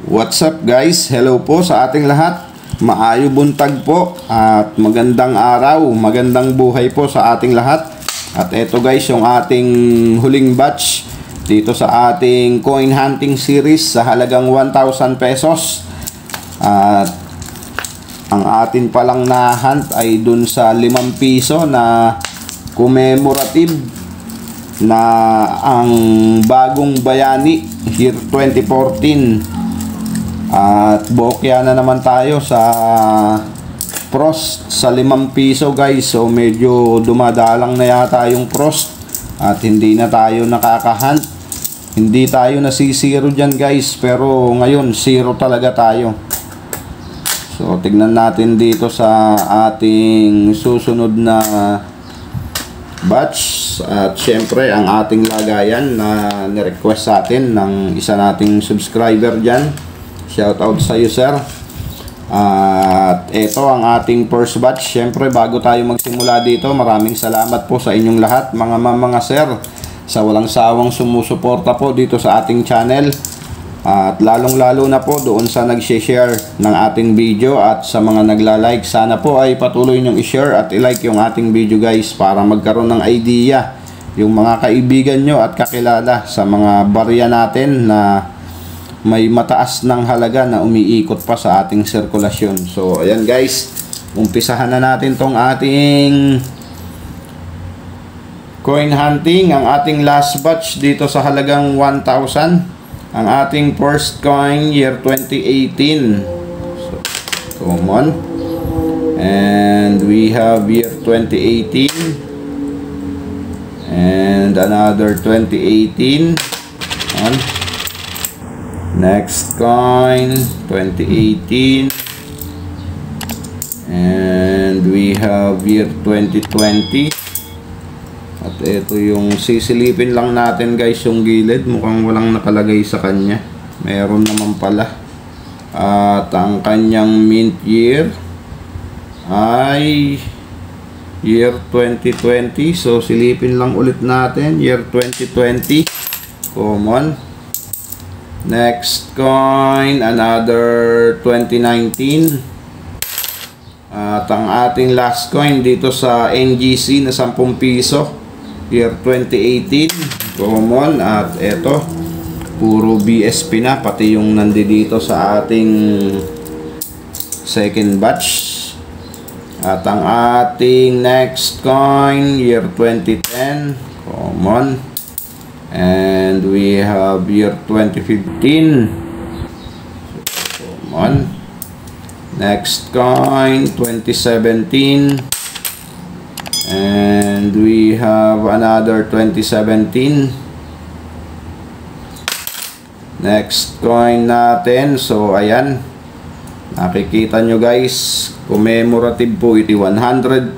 What's up guys? Hello po sa ating lahat. Maayo buntag po at magandang araw, magandang buhay po sa ating lahat. At eto guys yung ating huling batch dito sa ating coin hunting series sa halagang 1,000 pesos. At ang atin palang na-hunt ay dun sa 5 piso na commemorative na ang bagong bayani year 2014. At bokya na naman tayo sa frost sa 5 piso guys. So medyo dumadalang na yata yung frost at hindi na tayo nakakahunt. Hindi tayo nasisiro dyan guys, pero ngayon zero talaga tayo. So tignan natin dito sa ating susunod na batch. At syempre ang ating lagayan na nirequest sa atin ng isa nating subscriber dyan. Shout out sa iyo sir. At ito ang ating first batch. Syempre bago tayo magsimula dito, maraming salamat po sa inyong lahat mga sir sa walang sawang sumusuporta po dito sa ating channel. At lalong lalo na po doon sa nag-share ng ating video at sa mga nagla-like. Sana po ay patuloy nyong i-share at i-like yung ating video guys para magkaroon ng idea yung mga kaibigan nyo at kakilala sa mga barya natin na may mataas ng halaga na umiikot pa sa ating sirkulasyon. So ayan guys, umpisahan na natin tong ating coin hunting, ang ating last batch dito sa halagang 1,000. Ang ating first coin year 2018. So come on. And we have year 2018 and another 2018 on. Next coin 2018 and we have year 2020. At ito yung sisilipin lang natin guys, yung gilid mukhang walang nakalagay sa kanya, meron naman pala. At ang kanyang mint year ay year 2020. So silipin lang ulit natin year 2020. Common. Next coin, another 2019. At ang ating last coin dito sa NGC na 10 piso, year 2018. Common. At eto, puro BSP na, pati yung nandito sa ating second batch. At ang ating next coin, year 2010. Common. And we have year 2015. Come on. Next coin 2017. And we have another 2017. Next coin natin. So ayan, nakikita nyo guys, commemorative po ito, 150.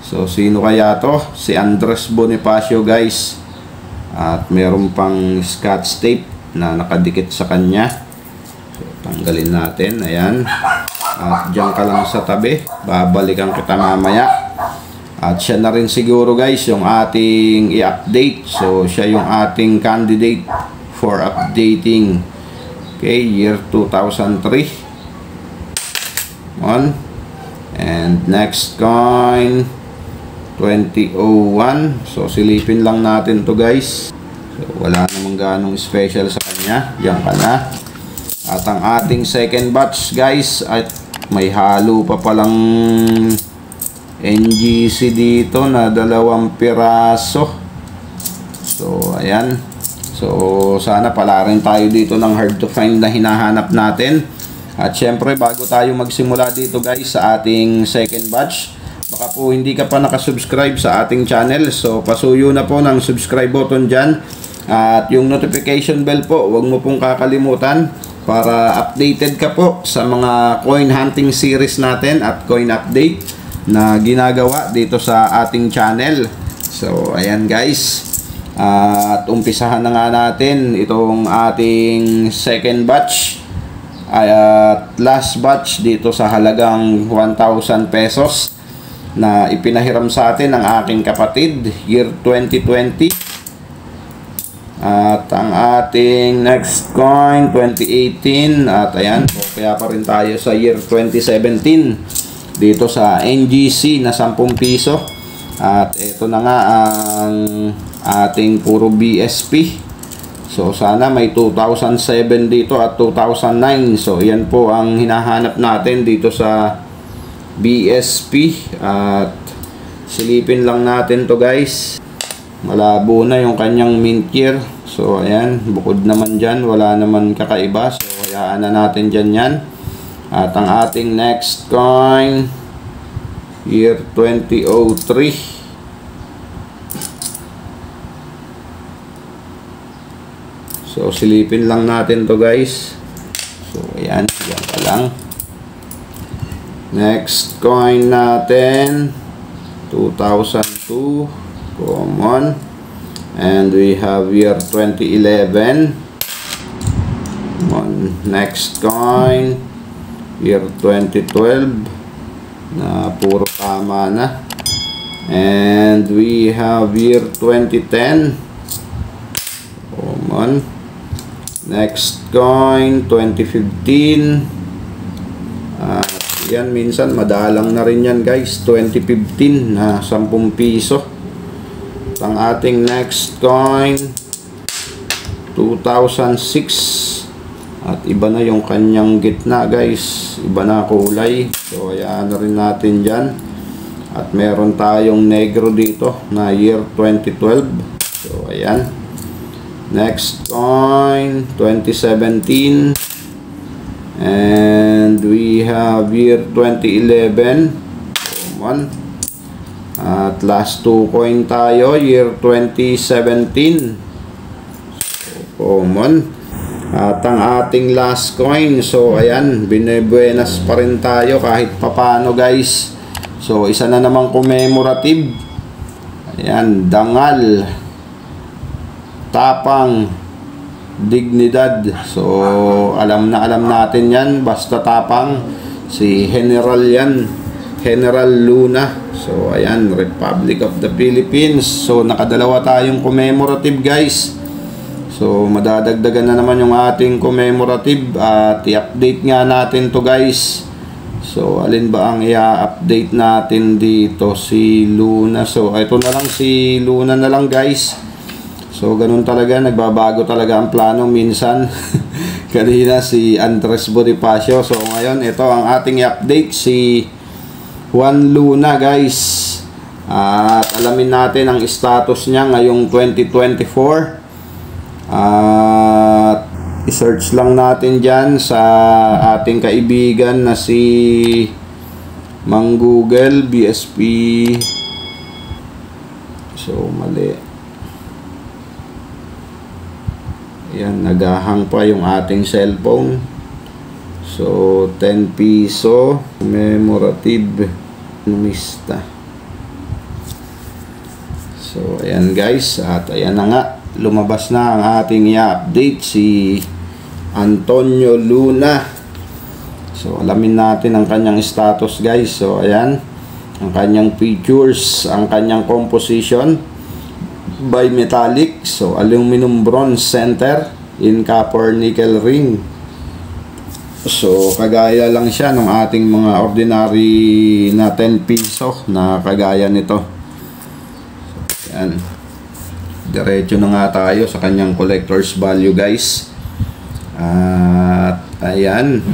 So sino kaya to? Si Andres Bonifacio guys. At meron pang scotch tape na nakadikit sa kanya. So, tanggalin natin. Ayan. At dyan ka lang sa tabi. Babalikan kita mamaya. At siya na rin siguro guys yung ating i-update. So siya yung ating candidate for updating. Okay, year 2003. On. And next coin 2001. So silipin lang natin to guys. So wala namang ganong special sa kanya. Diyan ka na. At ang ating second batch guys, at may halo pa palang NGC dito na 2 piraso. So ayan. So sana pala rin tayo dito ng hard to find na hinahanap natin. At syempre bago tayo magsimula dito guys sa ating second batch, baka po hindi ka pa nakasubscribe sa ating channel. So pasuyo na po ng subscribe button dyan. At yung notification bell po, huwag mo pong kakalimutan para updated ka po sa mga coin hunting series natin at coin update na ginagawa dito sa ating channel. So ayan guys. At umpisahan na nga natin itong ating second batch. At last batch dito sa halagang 1,000 pesos. Na ipinahiram sa atin ng aking kapatid year 2020. At ang ating next coin 2018, at ayan, kaya pa rin tayo sa year 2017 dito sa NGC na 10 piso. At ito na nga ang ating puro BSP. So sana may 2007 dito at 2009. So yan po ang hinahanap natin dito sa BSP. At silipin lang natin to guys. Malabo na yung kanyang mint year. So ayan, bukod naman dyan, wala naman kakaiba. So hayaan na natin dyan yan. At ang ating next coin, year 2003. So silipin lang natin to guys. So ayan, yan pa lang. Next coin natin, 2002. Common. And we have year 2011. Next coin, year 2012 na puro tama na. And we have year 2010. Common. Next coin, 2015. Yan, minsan madalang na rin yan guys. 2015 na 10 piso. Ang ating next coin 2006, at iba na yung kanyang gitna guys, iba na kulay. So hayaan na rin natin dyan. At meron tayong negro dito na year 2012. So ayan, next coin 2017. And we have year 2011. One. At last 2 coin tayo, year 2017. So, common. At ang ating last coin, so ayan, binebuenas pa rin tayo kahit papano guys. So isa na namang commemorative. Ayan, dangal, tapang, dignidad. So alam natin yan, basta tapang. Si General yan, General Luna. So ayan, Republic of the Philippines. So nakadalawa tayong commemorative guys. So madadagdagan na naman yung ating commemorative. At i-update nga natin to guys. So alin ba ang i-update natin dito? Si Luna. So ito na lang, si Luna na lang guys. So ganun talaga, nagbabago talaga ang plano minsan. Kanina si Andres Bonifacio. So ngayon ito ang ating i-update, si Juan Luna guys. At alamin natin ang status niya ngayong 2024. At i-search lang natin dyan sa ating kaibigan na si Mang Google BSP. So mali. Yan, nagahang pa yung ating cellphone. So 10 piso commemorative numista. So ayan guys, at ayan na nga, lumabas na ang ating i-update, si Antonio Luna. So alamin natin ang kanyang status guys. So ayan, ang kanyang features, ang kanyang composition, bimetallic, so aluminum bronze center in copper nickel ring. So kagaya lang siya ng ating mga ordinary na 10 piso na kagaya nito. So, yan. Diretso na nga tayo sa kanyang collector's value guys. At ayan,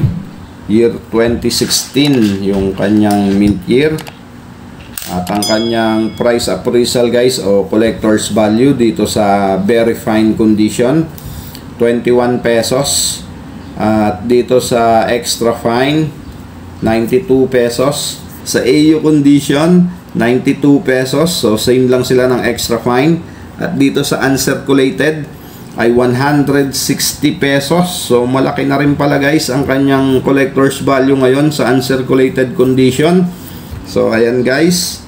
year 2016 yung kanyang mint year. At ang kanyang price appraisal guys, o collector's value dito sa very fine condition, 21 pesos. At dito sa extra fine, 92 pesos. Sa AU condition, 92 pesos. So same lang sila ng extra fine. At dito sa uncirculated ay 160 pesos. So malaki na rin pala guys ang kanyang collector's value ngayon sa uncirculated condition. So ayan guys.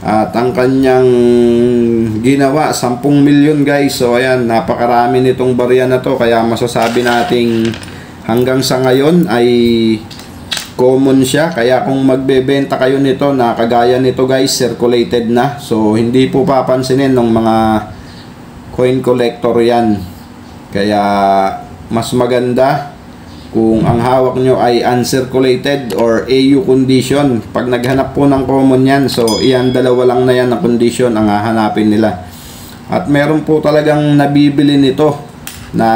At ang kanyang ginawa, 10 milyon guys. So ayan, napakarami nitong barya na to. Kaya masasabi nating hanggang sa ngayon ay common siya. Kaya kung magbebenta kayo nito na kagaya nito guys, circulated na. So hindi po papansinin ng mga coin collector yan. Kaya mas maganda kung ang hawak nyo ay uncirculated or AU condition. Pag naghanap po ng common yan, so iyan, dalawa lang na yan na condition ang hahanapin nila. At meron po talagang nabibili nito na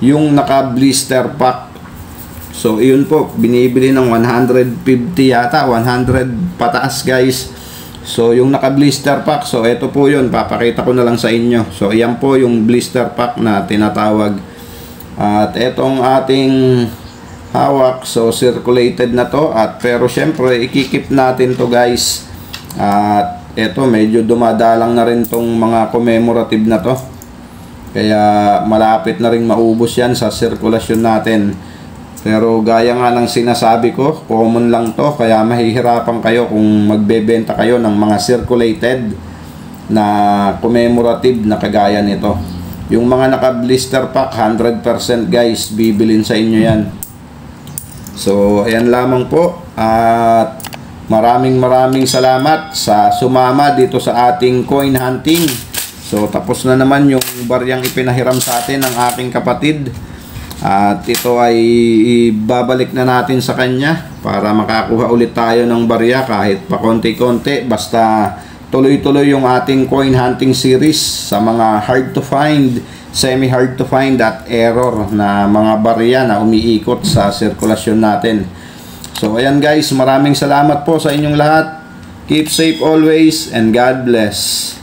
yung naka blister pack. So iyon po, binibili ng 150 yata, 100 pataas guys. So yung naka blister pack, so ito po yun, papakita ko na lang sa inyo. So iyan po yung blister pack na tinatawag. At etong ating hawak, so circulated na to, at pero syempre ikikip natin to guys. At eto, medyo dumadalang na rin tong mga commemorative na to, kaya malapit na rin maubos yan sa sirkulasyon natin. Pero gaya nga ng sinasabi ko, common lang to, kaya mahihirapan kayo kung magbebenta kayo ng mga circulated na commemorative na kagaya nito. Yung mga naka-blister pack, 100% guys, bibilin sa inyo yan. So, ayan lamang po. At maraming salamat sa sumama dito sa ating coin hunting. So, tapos na naman yung baryang ipinahiram sa atin ng aking kapatid. At ito ay ibabalik na natin sa kanya para makakuha ulit tayo ng barya kahit pa konti-konti. Basta tuloy-tuloy yung ating coin hunting series sa mga hard to find, semi hard to find at error na mga barya na umiikot sa sirkulasyon natin. So ayan guys, maraming salamat po sa inyong lahat. Keep safe always and God bless.